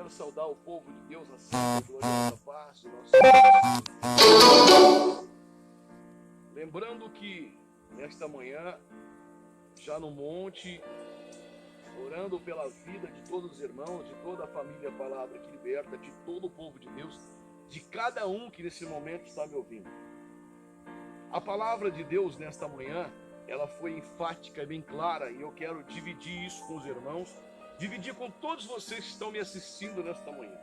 quero saudar o povo de Deus na santa e gloriosa paz do nosso Deus. Lembrando que nesta manhã, já no monte, orando pela vida de todos os irmãos, de toda a família Palavra que Liberta, de todo o povo de Deus, de cada um que nesse momento está me ouvindo. A palavra de Deus nesta manhã, ela foi enfática e bem clara, e eu quero dividir isso com os irmãos, dividir com todos vocês que estão me assistindo nesta manhã.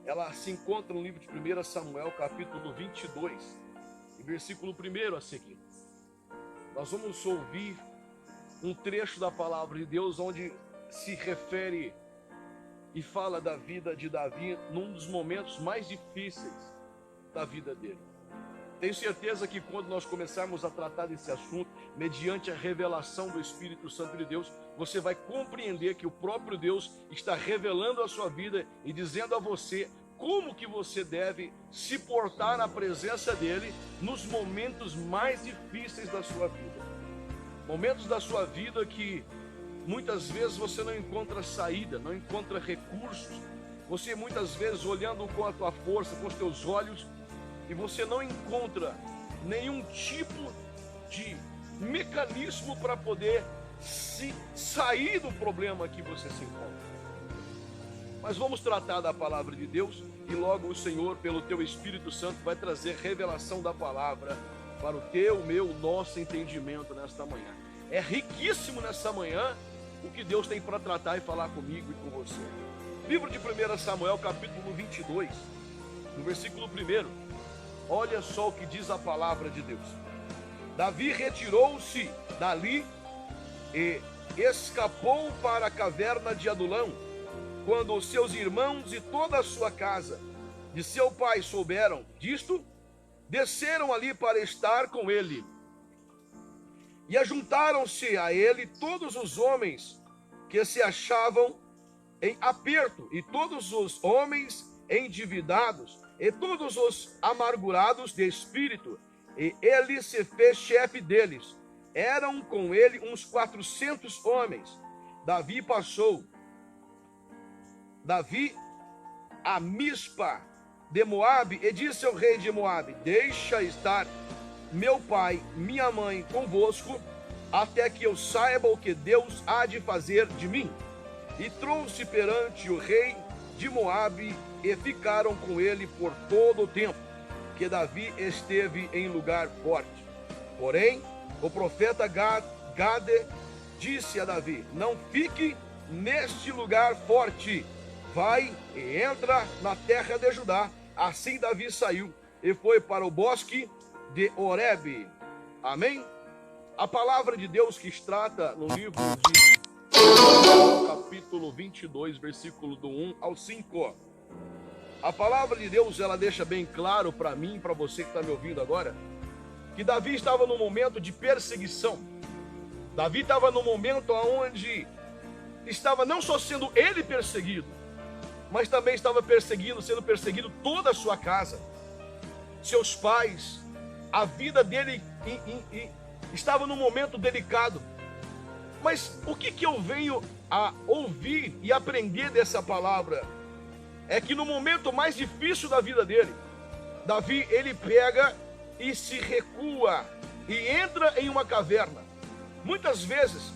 Ela se encontra no livro de 1 Samuel, capítulo 22, e versículo 1 a seguir. Nós vamos ouvir um trecho da palavra de Deus onde se refere e fala da vida de Davi num dos momentos mais difíceis da vida dele. Tenho certeza que quando nós começarmos a tratar desse assunto, mediante a revelação do Espírito Santo de Deus, você vai compreender que o próprio Deus está revelando a sua vida e dizendo a você como que você deve se portar na presença dele nos momentos mais difíceis da sua vida. Momentos da sua vida que muitas vezes você não encontra saída, não encontra recursos. Você muitas vezes olhando com a tua força, com os teus olhos, e você não encontra nenhum tipo de mecanismo para poder sair do problema que você se encontra. Mas vamos tratar da palavra de Deus e logo o Senhor, pelo teu Espírito Santo, vai trazer revelação da palavra para o teu, meu, nosso entendimento nesta manhã. É riquíssimo nessa manhã o que Deus tem para tratar e falar comigo e com você. Livro de 1 Samuel, capítulo 22, no versículo 1. Olha só o que diz a palavra de Deus. Davi retirou-se dali e escapou para a caverna de Adulão. Quando os seus irmãos e toda a sua casa de seu pai souberam disto, desceram ali para estar com ele. E ajuntaram-se a ele todos os homens que se achavam em aperto, e todos os homens endividados, e todos os amargurados de espírito, e ele se fez chefe deles. Eram com ele uns 400 homens. Davi a Mispa de Moabe, e disse ao rei de Moabe: deixa estar meu pai, minha mãe convosco, até que eu saiba o que Deus há de fazer de mim. E trouxe perante o rei de Moabe, e ficaram com ele por todo o tempo que Davi esteve em lugar forte. Porém, o profeta Gade disse a Davi: não fique neste lugar forte, vai e entra na terra de Judá. Assim Davi saiu e foi para o bosque de Horebe. Amém? A palavra de Deus que trata no livro de capítulo 22, versículo do 1 ao 5. A palavra de Deus, ela deixa bem claro para mim e para você que está me ouvindo agora, que Davi estava num momento de perseguição. Davi estava num momento onde estava não só sendo ele perseguido, mas também estava sendo perseguido toda a sua casa, seus pais, a vida dele estava num momento delicado. Mas o que eu venho a ouvir e aprender dessa palavra é que no momento mais difícil da vida dele, Davi, ele pega e se recua e entra em uma caverna. Muitas vezes,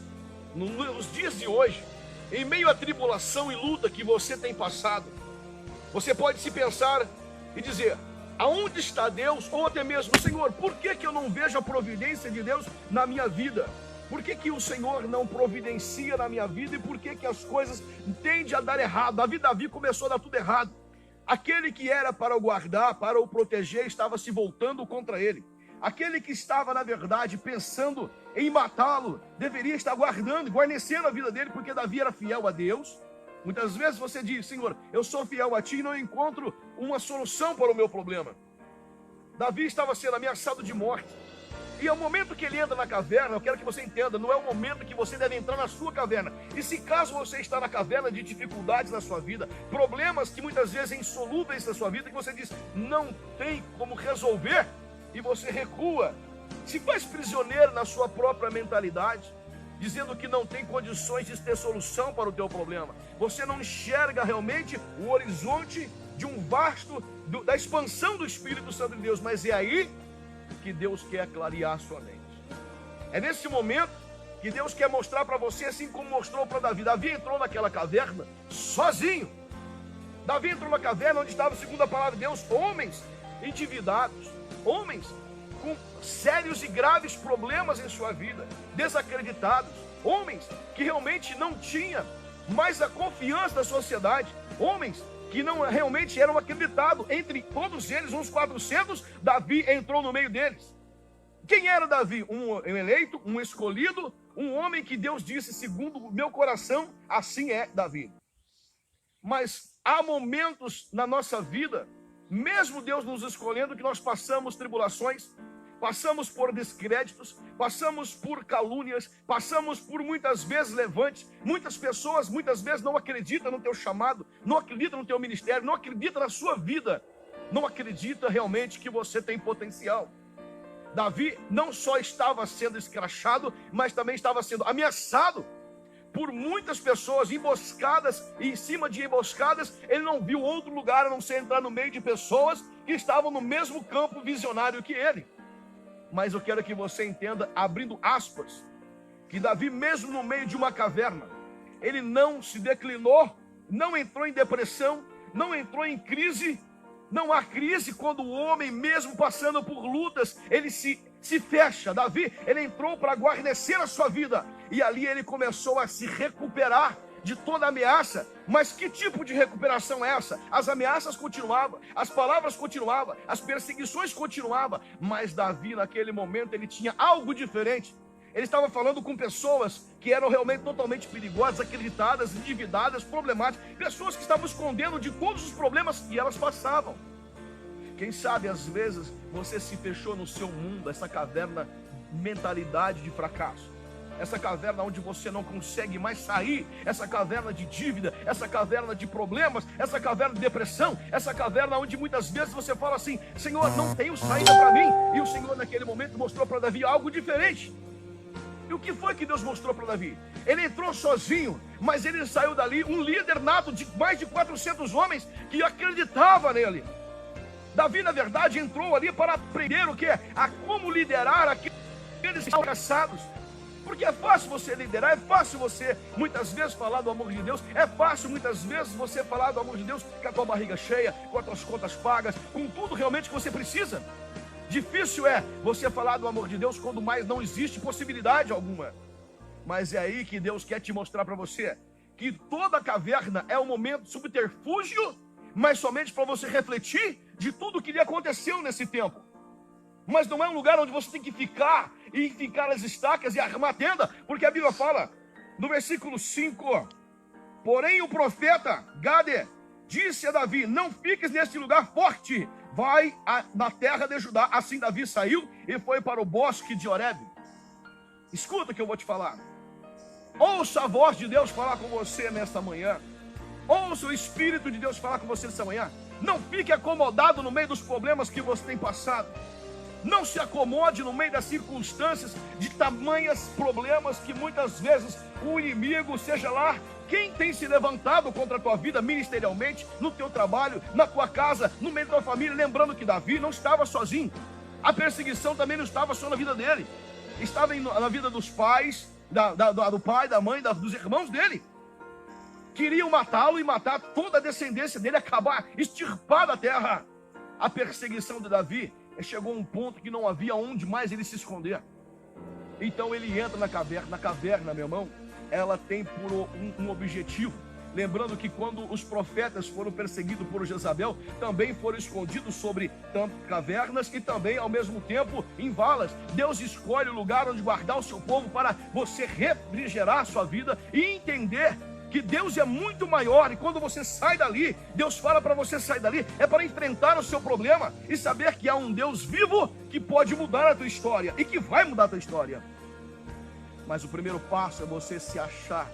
nos dias de hoje, em meio à tribulação e luta que você tem passado, você pode se pensar e dizer: aonde está Deus? Ou até mesmo: Senhor, por que eu não vejo a providência de Deus na minha vida? Por que o Senhor não providencia na minha vida? E por que as coisas tendem a dar errado? Davi começou a dar tudo errado. Aquele que era para o guardar, para o proteger, estava se voltando contra ele. Aquele que estava, na verdade, pensando em matá-lo, deveria estar guarnecendo a vida dele, porque Davi era fiel a Deus. Muitas vezes você diz: Senhor, eu sou fiel a Ti e não encontro uma solução para o meu problema. Davi estava sendo ameaçado de morte. E ao momento que ele entra na caverna, eu quero que você entenda, não é o momento que você deve entrar na sua caverna. E se caso você está na caverna de dificuldades na sua vida, problemas que muitas vezes são insolúveis na sua vida, que você diz, não tem como resolver, e você recua, se faz prisioneiro na sua própria mentalidade, dizendo que não tem condições de ter solução para o teu problema. Você não enxerga realmente o horizonte de um vasto, da expansão do Espírito Santo de Deus, mas é aí que Deus quer clarear a sua mente. É nesse momento que Deus quer mostrar para você, assim como mostrou para Davi. Davi entrou naquela caverna sozinho. Davi entrou na caverna onde estava, segundo a palavra de Deus, homens endividados, homens com sérios e graves problemas em sua vida, desacreditados, homens que realmente não tinham mais a confiança da sociedade, homens que não realmente eram acreditados. Entre todos eles, uns 400, Davi entrou no meio deles. Quem era Davi? Um eleito, um escolhido, um homem que Deus disse, segundo o meu coração, assim é Davi. Mas há momentos na nossa vida, mesmo Deus nos escolhendo, que nós passamos tribulações, passamos por descréditos, passamos por calúnias, passamos por muitas vezes levantes. Muitas pessoas, muitas vezes, não acreditam no teu chamado, não acreditam no teu ministério, não acreditam na sua vida, não acreditam realmente que você tem potencial. Davi não só estava sendo escrachado, mas também estava sendo ameaçado por muitas pessoas, emboscadas, e em cima de emboscadas, ele não viu outro lugar a não ser entrar no meio de pessoas que estavam no mesmo campo visionário que ele. Mas eu quero que você entenda, abrindo aspas, que Davi, mesmo no meio de uma caverna, ele não se declinou, não entrou em depressão, não entrou em crise. Não há crise quando o homem, mesmo passando por lutas, ele se fecha. Davi, ele entrou para guarnecer a sua vida, e ali ele começou a se recuperar de toda ameaça. Mas que tipo de recuperação é essa? As ameaças continuavam, as palavras continuavam, as perseguições continuavam, mas Davi, naquele momento, ele tinha algo diferente. Ele estava falando com pessoas que eram realmente totalmente perigosas, acreditadas, endividadas, problemáticas, pessoas que estavam escondendo de todos os problemas que elas passavam. Quem sabe, às vezes, você se fechou no seu mundo, essa caverna, mentalidade de fracasso, essa caverna onde você não consegue mais sair, essa caverna de dívida, essa caverna de problemas, essa caverna de depressão, essa caverna onde muitas vezes você fala assim: Senhor, não tenho saída para mim. E o Senhor naquele momento mostrou para Davi algo diferente. E o que foi que Deus mostrou para Davi? Ele entrou sozinho, mas ele saiu dali um líder nato de mais de 400 homens que acreditavam nele. Davi, na verdade, entrou ali para aprender o quê? A como liderar aqueles fracassados. Porque é fácil você liderar, é fácil você muitas vezes falar do amor de Deus, é fácil muitas vezes você falar do amor de Deus com a tua barriga cheia, com as tuas contas pagas, com tudo realmente que você precisa. Difícil é você falar do amor de Deus quando mais não existe possibilidade alguma. Mas é aí que Deus quer te mostrar para você que toda caverna é um momento de subterfúgio, mas somente para você refletir de tudo que lhe aconteceu nesse tempo. Mas não é um lugar onde você tem que ficar e ficar as estacas e armar a tenda, porque a Bíblia fala no versículo 5: porém o profeta Gade disse a Davi: não fiques neste lugar forte, vai na terra de Judá. Assim Davi saiu e foi para o bosque de Horebe. Escuta o que eu vou te falar. Ouça a voz de Deus falar com você nesta manhã. Ouça o Espírito de Deus falar com você nesta manhã. Não fique acomodado no meio dos problemas que você tem passado. Não se acomode no meio das circunstâncias de tamanhos problemas que muitas vezes o inimigo, seja lá quem tem se levantado contra a tua vida ministerialmente, no teu trabalho, na tua casa, no meio da tua família. Lembrando que Davi não estava sozinho. A perseguição também não estava só na vida dele. Estava na vida dos pais, do pai, da mãe, dos irmãos dele. Queriam matá-lo e matar toda a descendência dele, acabar, extirpar da terra. A perseguição de Davi chegou a um ponto que não havia onde mais ele se esconder. Então ele entra na caverna. Na caverna, meu irmão, ela tem por um objetivo. Lembrando que quando os profetas foram perseguidos por Jezabel, também foram escondidos sobre cavernas e também, ao mesmo tempo, em valas. Deus escolhe o lugar onde guardar o seu povo para você refrigerar a sua vida e entender que Deus é muito maior. E quando você sai dali, Deus fala para você sair dali, é para enfrentar o seu problema e saber que há um Deus vivo que pode mudar a tua história e que vai mudar a tua história. Mas o primeiro passo é você se achar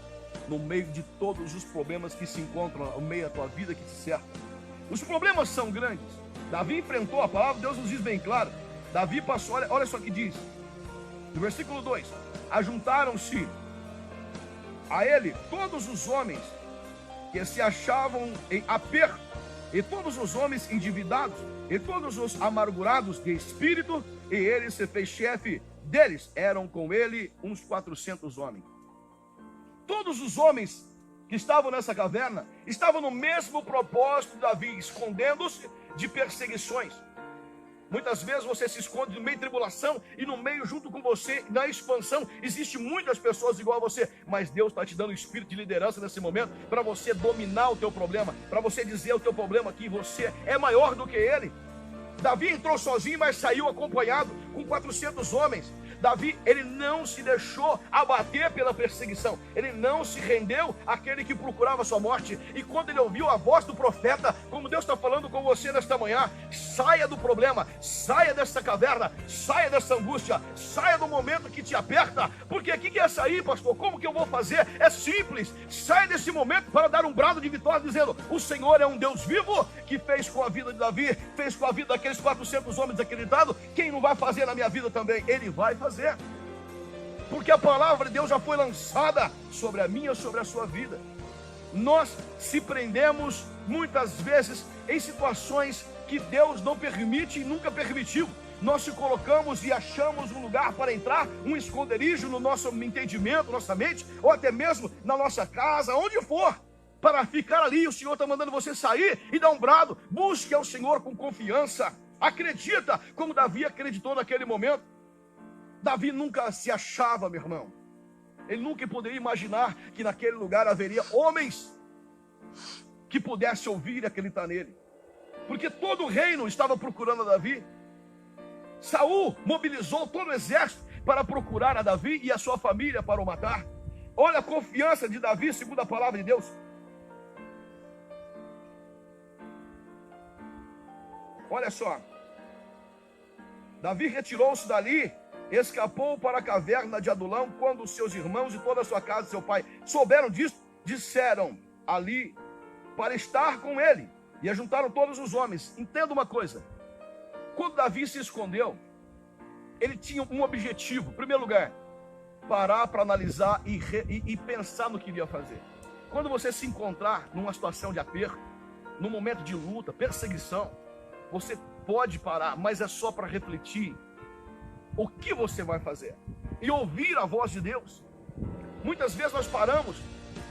no meio de todos os problemas que se encontram no meio da tua vida que te cercam. Os problemas são grandes. Davi enfrentou, a palavra de Deus nos diz bem claro. Davi passou, olha só o que diz no versículo 2: ajuntaram-se a ele todos os homens que se achavam em aperto, e todos os homens endividados, e todos os amargurados de espírito, e ele se fez chefe deles. Eram com ele uns 400 homens. Todos os homens que estavam nessa caverna estavam no mesmo propósito de Davi, escondendo-se de perseguições. Muitas vezes você se esconde no meio de tribulação, e no meio, junto com você, na expansão, existe muitas pessoas igual a você, mas Deus está te dando o espírito de liderança nesse momento, para você dominar o teu problema, para você dizer ao teu problema que você é maior do que ele. Davi entrou sozinho, mas saiu acompanhado com 400 homens. Davi, ele não se deixou abater pela perseguição, ele não se rendeu àquele que procurava sua morte. E quando ele ouviu a voz do profeta, como Deus está falando com você nesta manhã, saia do problema, saia dessa caverna, saia dessa angústia, saia do momento que te aperta. Porque o que é sair, pastor? Como que eu vou fazer? É simples, saia desse momento para dar um brado de vitória, dizendo: o Senhor é um Deus vivo, que fez com a vida de Davi, fez com a vida daqueles 400 homens acreditados. Quem não vai fazer na minha vida também? Ele vai fazer. Porque a palavra de Deus já foi lançada sobre a minha, sobre a sua vida. Nós se prendemos muitas vezes em situações que Deus não permite e nunca permitiu. Nós se colocamos e achamos um lugar para entrar, um esconderijo no nosso entendimento, nossa mente, ou até mesmo na nossa casa, onde for, para ficar ali. O Senhor está mandando você sair e dar um brado. Busque ao Senhor com confiança. Acredita, como Davi acreditou naquele momento. Davi nunca se achava, meu irmão. Ele nunca poderia imaginar que naquele lugar haveria homens que pudessem ouvir e acreditar nele. Porque todo o reino estava procurando a Davi. Saul mobilizou todo o exército para procurar a Davi e a sua família para o matar. Olha a confiança de Davi, segundo a palavra de Deus. Olha só. Davi retirou-se dali, escapou para a caverna de Adulão. Quando os seus irmãos e toda a sua casa e seu pai souberam disso, disseram ali para estar com ele, e ajuntaram todos os homens. Entenda uma coisa: quando Davi se escondeu, ele tinha um objetivo. Em primeiro lugar, parar para analisar e pensar no que iria fazer. Quando você se encontrar numa situação de aperto, num momento de luta, perseguição, você pode parar, mas é só para refletir o que você vai fazer e ouvir a voz de Deus. Muitas vezes nós paramos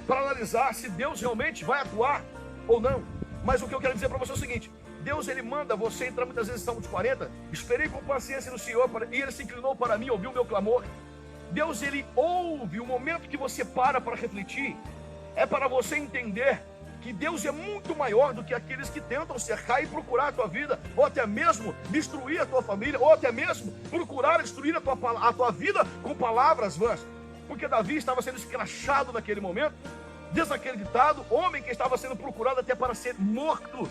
para analisar se Deus realmente vai atuar ou não. Mas o que eu quero dizer para você é o seguinte: Deus, ele manda você entrar muitas vezes em Salmo 40. Esperei com paciência no Senhor, e ele se inclinou para mim, ouviu o meu clamor. Deus, ele ouve. O momento que você para refletir é para você entender que Deus é muito maior do que aqueles que tentam cercar e procurar a tua vida, ou até mesmo destruir a tua família, ou até mesmo procurar destruir a tua vida com palavras vãs. Porque Davi estava sendo escrachado naquele momento, desacreditado, homem que estava sendo procurado até para ser morto.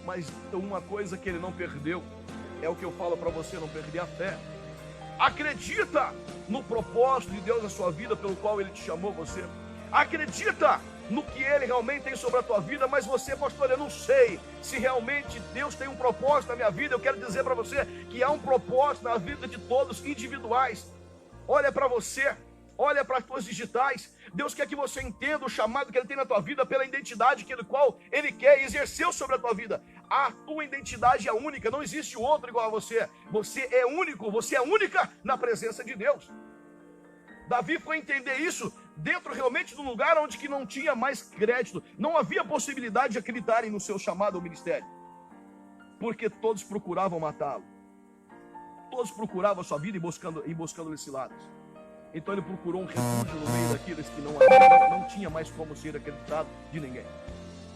Mas uma coisa que ele não perdeu, é o que eu falo para você: não perder a fé. Acredita no propósito de Deus na sua vida, pelo qual ele te chamou você. Acredita no que ele realmente tem sobre a tua vida. Mas você, pastor, eu não sei se realmente Deus tem um propósito na minha vida. Eu quero dizer para você que há um propósito na vida de todos, individuais. Olha para você, olha para as tuas digitais. Deus quer que você entenda o chamado que ele tem na tua vida pela identidade que qual ele quer e exerceu sobre a tua vida. A tua identidade é única, não existe outro igual a você. Você é único, você é única na presença de Deus. Davi foi entender isso dentro realmente de um lugar onde que não tinha mais crédito, não havia possibilidade de acreditarem no seu chamado ao ministério, porque todos procuravam matá-lo, todos procuravam a sua vida e buscando esse lado. Então ele procurou um refúgio no meio daqueles que não tinha mais como ser acreditado de ninguém.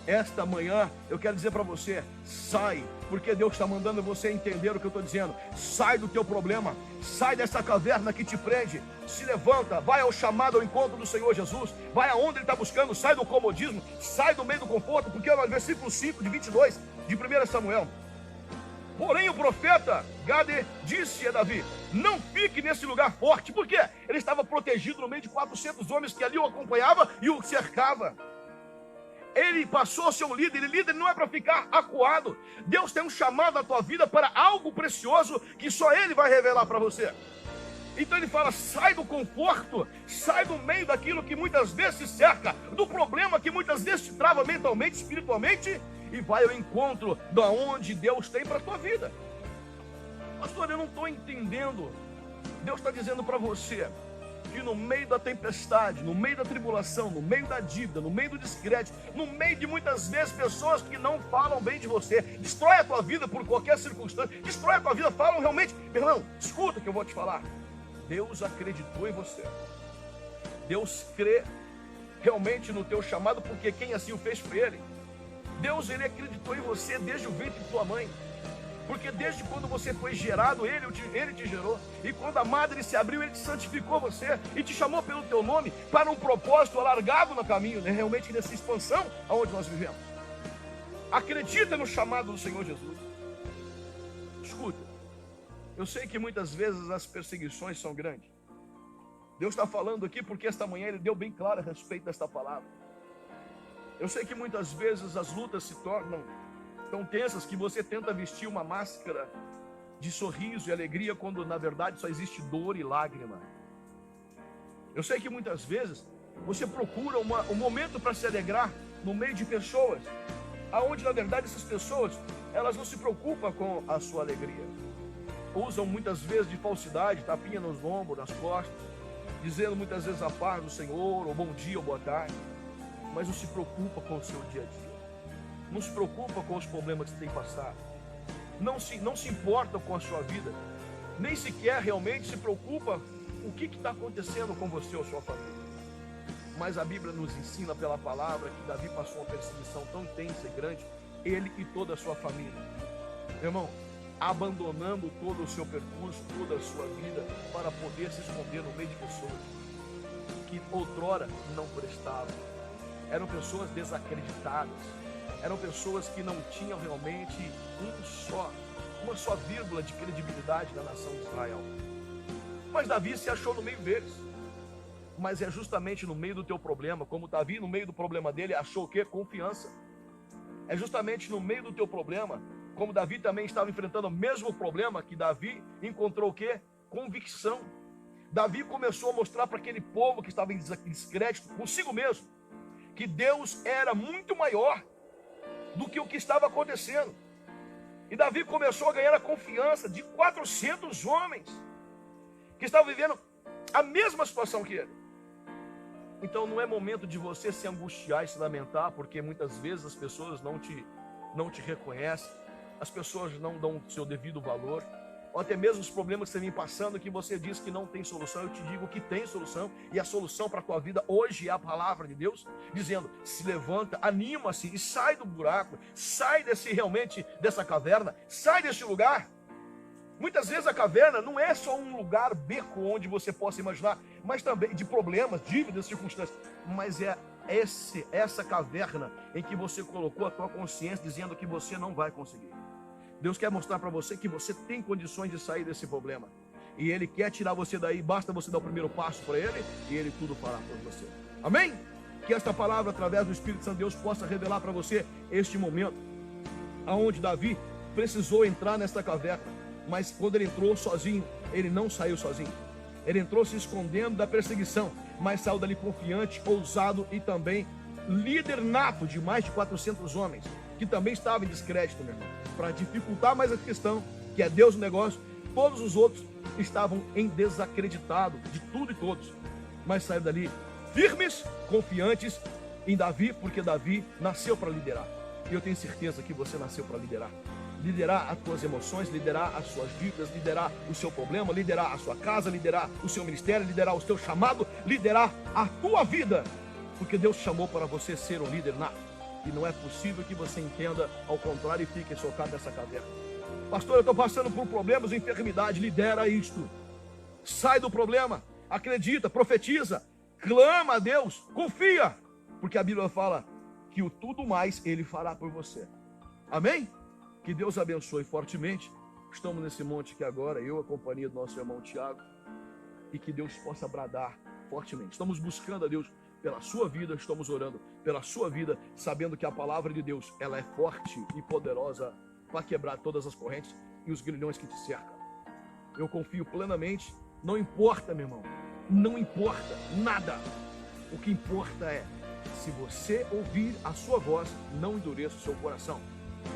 Esta manhã eu quero dizer para você: sai, porque Deus está mandando você entender o que eu estou dizendo. Sai do teu problema, sai dessa caverna que te prende, se levanta, vai ao chamado, ao encontro do Senhor Jesus, vai aonde ele está buscando, sai do comodismo, sai do meio do conforto, porque no versículo 5 de 22 de 1 Samuel: porém o profeta Gade disse a Davi: não fique nesse lugar forte. Por quê? Ele estava protegido no meio de 400 homens que ali o acompanhavam e o cercavam. Ele passou a ser um líder, e líder não é para ficar acuado. Deus tem um chamado na tua vida para algo precioso que só ele vai revelar para você. Então ele fala, sai do conforto, sai do meio daquilo que muitas vezes te cerca, do problema que muitas vezes te trava mentalmente, espiritualmente, e vai ao encontro de onde Deus tem para a tua vida. Pastor, eu não estou entendendo. Deus está dizendo para você que no meio da tempestade, no meio da tribulação, no meio da dívida, no meio do descrédito, no meio de muitas vezes pessoas que não falam bem de você, destrói a tua vida por qualquer circunstância, destrói a tua vida, falam realmente, meu irmão, escuta o que eu vou te falar. Deus acreditou em você. Deus crê realmente no teu chamado, porque quem assim o fez foi Ele. Deus, Ele acreditou em você desde o ventre de tua mãe. Porque desde quando você foi gerado, Ele te gerou. E quando a madre se abriu, Ele te santificou você e te chamou pelo teu nome para um propósito alargado no caminho, né? Realmente nessa expansão aonde nós vivemos. Acredita no chamado do Senhor Jesus. Escuta, eu sei que muitas vezes as perseguições são grandes. Deus está falando aqui porque esta manhã Ele deu bem claro a respeito desta palavra. Eu sei que muitas vezes as lutas se tornam tão tensas que você tenta vestir uma máscara de sorriso e alegria quando na verdade só existe dor e lágrima. Eu sei que muitas vezes você procura um momento para se alegrar no meio de pessoas, aonde na verdade essas pessoas, elas não se preocupam com a sua alegria. Usam muitas vezes de falsidade, tapinha nos ombros, nas costas, dizendo muitas vezes a paz do Senhor, ou bom dia, ou boa tarde, mas não se preocupa com o seu dia a dia. Não se preocupa com os problemas que você tem passado. Não se importa com a sua vida. Nem sequer realmente se preocupa o que está acontecendo com você ou sua família. Mas a Bíblia nos ensina pela palavra que Davi passou uma perseguição tão intensa e grande, ele e toda a sua família. Meu irmão, abandonando todo o seu percurso, toda a sua vida, para poder se esconder no meio de pessoas que outrora não prestavam. Eram pessoas desacreditadas. Eram pessoas que não tinham realmente uma só vírgula de credibilidade na nação de Israel. Mas Davi se achou no meio deles. Mas é justamente no meio do teu problema, como Davi no meio do problema dele achou o quê? Confiança. É justamente no meio do teu problema, como Davi também estava enfrentando o mesmo problema, que Davi encontrou o quê? Convicção. Davi começou a mostrar para aquele povo que estava em descrédito consigo mesmo, que Deus era muito maior do que o que estava acontecendo. E Davi começou a ganhar a confiança de 400 homens que estavam vivendo a mesma situação que ele. Então não é momento de você se angustiar e se lamentar, porque muitas vezes as pessoas não te reconhecem, as pessoas não dão o seu devido valor, ou até mesmo os problemas que você vem passando, que você diz que não tem solução. Eu te digo que tem solução, e a solução para a tua vida hoje é a palavra de Deus, dizendo, se levanta, anima-se e sai do buraco, sai dessa caverna, sai desse lugar. Muitas vezes a caverna não é só um lugar beco onde você possa imaginar, mas também de problemas, dívidas, circunstâncias, mas é essa caverna em que você colocou a tua consciência dizendo que você não vai conseguir. Deus quer mostrar para você que você tem condições de sair desse problema. E Ele quer tirar você daí, basta você dar o primeiro passo para Ele, e Ele tudo fará por você. Amém? Que esta palavra, através do Espírito Santo de Deus, possa revelar para você este momento, aonde Davi precisou entrar nesta caverna, mas quando ele entrou sozinho, ele não saiu sozinho. Ele entrou se escondendo da perseguição, mas saiu dali confiante, ousado e também líder nato de mais de 400 homens, que também estavam em descrédito, meu irmão. Para dificultar mais a questão, que é Deus no negócio, todos os outros estavam em desacreditado de tudo e todos, mas saíram dali firmes, confiantes em Davi, porque Davi nasceu para liderar. E eu tenho certeza que você nasceu para liderar. Liderar as tuas emoções, liderar as suas dívidas, liderar o seu problema, liderar a sua casa, liderar o seu ministério, liderar o seu chamado, liderar a tua vida, porque Deus chamou para você ser um líder nato. E não é possível que você entenda ao contrário e fique socado nessa caverna. Pastor, eu estou passando por problemas, enfermidade. Lidera isto. Sai do problema, acredita, profetiza, clama a Deus, confia, porque a Bíblia fala que o tudo mais Ele fará por você. Amém? Que Deus abençoe fortemente. Estamos nesse monte aqui agora, eu, a companhia do nosso irmão Tiago, e que Deus possa bradar fortemente. Estamos buscando a Deus pela sua vida, estamos orando pela sua vida, sabendo que a palavra de Deus, ela é forte e poderosa para quebrar todas as correntes e os grilhões que te cercam. Eu confio plenamente Não importa, meu irmão. Não importa nada. O que importa é, se você ouvir a sua voz, não endureça o seu coração.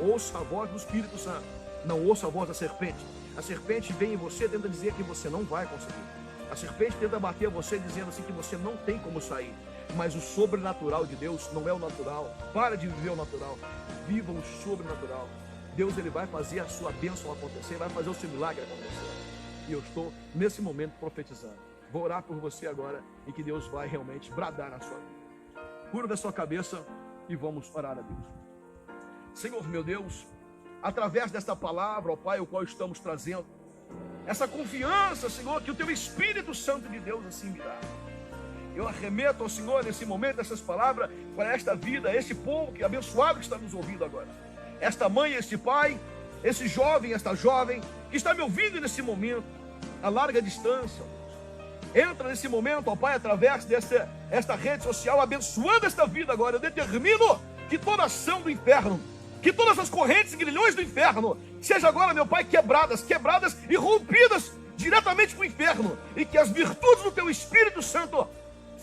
Ouça a voz do Espírito Santo. Não ouça a voz da serpente. A serpente vem em você e tenta dizer que você não vai conseguir. A serpente tenta bater a você dizendo assim que você não tem como sair. Mas o sobrenatural de Deus não é o natural. Para de viver o natural. Viva o sobrenatural. Deus, ele vai fazer a sua bênção acontecer, vai fazer o seu milagre acontecer. E eu estou nesse momento profetizando. Vou orar por você agora e que Deus vai realmente bradar na sua vida. Cura da sua cabeça e vamos orar a Deus. Senhor, meu Deus, através desta palavra, ó Pai, o qual estamos trazendo, essa confiança, Senhor, que o Teu Espírito Santo de Deus assim me dá. Eu arremeto ao Senhor nesse momento essas palavras para esta vida, este povo que abençoado que está nos ouvindo agora. Esta mãe, este pai, esse jovem, esta jovem que está me ouvindo nesse momento, a larga distância. Entra nesse momento, ó Pai, através desta rede social, abençoando esta vida agora. Eu determino que toda ação do inferno, que todas as correntes e grilhões do inferno, seja agora, meu Pai, quebradas e rompidas diretamente para o inferno. E que as virtudes do Teu Espírito Santo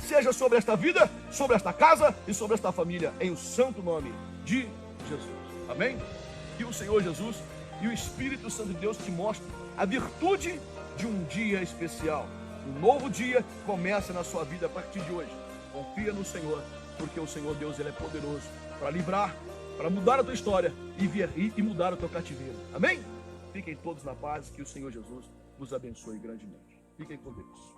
seja sobre esta vida, sobre esta casa e sobre esta família, em o santo nome de Jesus. Amém? Que o Senhor Jesus e o Espírito Santo de Deus te mostrem a virtude de um dia especial. Um novo dia começa na sua vida a partir de hoje. Confia no Senhor, porque o Senhor Deus, ele é poderoso para livrar, para mudar a tua história e mudar o teu cativeiro. Amém? Fiquem todos na paz, que o Senhor Jesus nos abençoe grandemente. Fiquem com Deus.